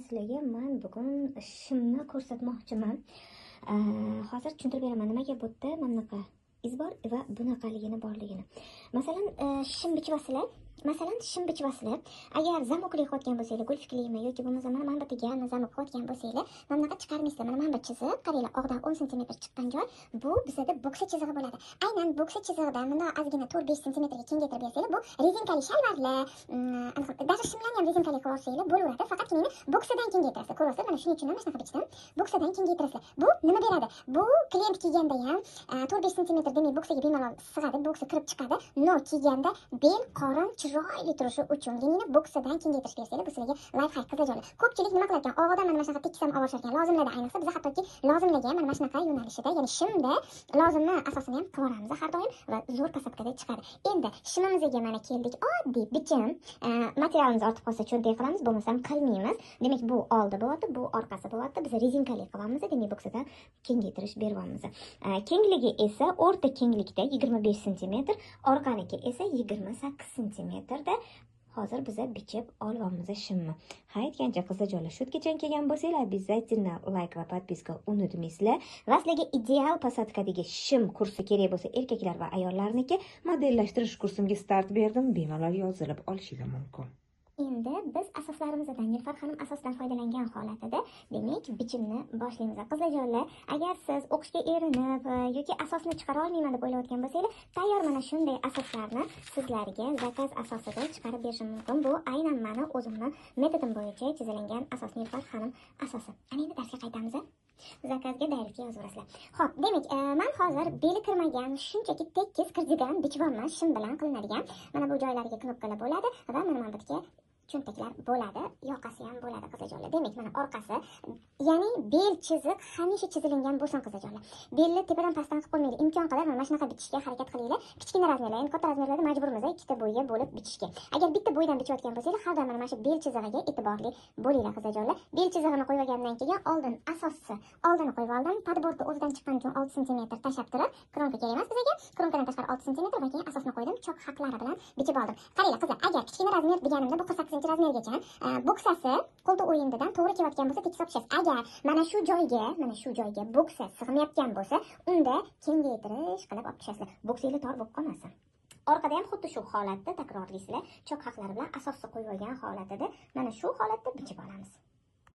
sizlarga men bugun shimni ko'rsatmoqchiman. Hozir tushuntirib beraman nimaga bu yerda mana bunaqa iz bor va bunaqaligini borligini. Shim bichvasizlar. Shim bichvasizlar. Agar zamok qilayotgan bo'lsanglar, gul fikrlimi yoki bo'lmasa mana bu yerga zamok qilayotgan bo'lsanglar, mana bunaqa chiqarmaysizlar. Mana bu chiziq, qaranglar, og'dan 10 sm chiqqan joy, bu bizada bo'ksa chizig'i bo'ladi. Aynan bo'ksa chizig'idan bunday ozgina 4-5 sm ga kengaytirib bersanglar, bu rezinkali shalvarlar, даже shimlarni ham rezinkali qilib olsanglar bo'laveradi. Faqatgina bo'ksadan kengaytirasiz. Ko'rasizlar, mana shuning uchun ham shunaqa bichdim. Bo'ksadan kengaytirasiz. Bu nima beradi? Bu klient kiyganda ham 4-5 sm demak bo'ksaga bemalol sig'adi, bo'ksa kirib chiqadi. No kiyganda bel, qorin chiroyli turishi uchun yana bo'ksadan kengaytirish bersanglar, bu sizlarga layfhack qizlarlar. Ko'pchilik nima qilar ekan? Og'dan mana shunaqa tekkizam olishar ekan. Lozimlarda ayniqsa biz hattoki lozimlarga mana shunaqa yo'nalishida, ya'ni shimda lozimni asosini ham qilamiz har doim va zo'r kasobkada chiqadi. Endi shimimizga mana keldik. Oddiy bichim. Materialimiz ortib qolsa cho'ntak qilamiz, bo'lmasam qilmaymiz. Demak, bu oldi bo'lyapti, bu orqasi bo'lyapti. Biz rezinkali qilamiz, demak bo'ksadan kengaytirish beryapmiz. Kengligi esa o'rta kenglikda 25 sm, orqaniki esa 28 sm da hozir biz bichib olyapmiz shimni. Aytgancha qizlarlar, shutgacha kelgan bo'lsanglar, обязательно like va подписка unutmaysizlar. Va sizlarga ideal posadkadagi shim kursi kerak bo'lsa, erkaklar va ayollarniki modellashtirish kursimga start berdim. Bemalol yozilib olishingiz mumkin. Endi biz asoslarimizdan Nilufar xonim asosdan foydalangan holatida demak bichimni boshlaymiz. Qizlarjonlar, agar siz o'qishga erinib yoki asosni chiqara olmayman deb o'ylayotgan bo'lsangiz, tayyor mana shunday asoslarni sizlarga zakaz asosida chiqarib berishim mumkin. Bu aynan meni o'zimning metodim bo'yicha chizilingan asos, Nilufar xonim asosi. Ana endi darsga qaytamiz. Zakazga daylikka yozaverasizlar. Xo'p, demak, men hozir beli kirmagan, shunchaki tekis kirdigan bichvoman, shim bilan qilinadigan. Mana bu joylariga knopkalar bo'ladi va mana bu yerga cho'ntaklar bo'ladi, yoqasi ham bo'ladi qizlarjonlar. Demak, mana orqasi, ya'ni bel chiziq hamisha chizilingan bo'lsin qizlarjonlar. Belni tepadan pastdan qilib qo'ymaydi. Imkon qadar mana shunaqa bichishga harakat qilinglar. Kichkina razmerlar, endi katta razmerlarda majburmiz ikkita bo'yga bo'lib bichishga. Agar bitta bo'ydan bichayotgan bo'lsangiz, har doim mana shu bel chizig'iga e'tiborli bo'linglar qizlarjonlar. Bel chizig'ini qo'yib olgandan keyin oldin asosni oldini qo'yib oldim. Padbortni o'zidan chiqqan uchun 6 sm tashlab turib, kronka kerak emas bizga. Kronkadan tashqari 6 sm va keyin asosni qo'ydim. Chok haqlari bilan bichib oldim. Qaranglar qizlar, agar kichkina razmer deganimda bu 8 razmergacha bo'ksasi qo'lda o'yindidan to'g'ri kelayotgan bo'lsa tekis opishasiz. Agar mana shu joyga bo'ksa sig'mayotgan bo'lsa, unda kengaytirish qilib olib tushasizlar. Bo'ksanglar tor bo'lib qolmasin. Orqada ham xuddi shu holatda takrorlaysizlar. Chok haqlari bilan asosni qo'yib olgan holatida mana shu holatda bichib olamiz.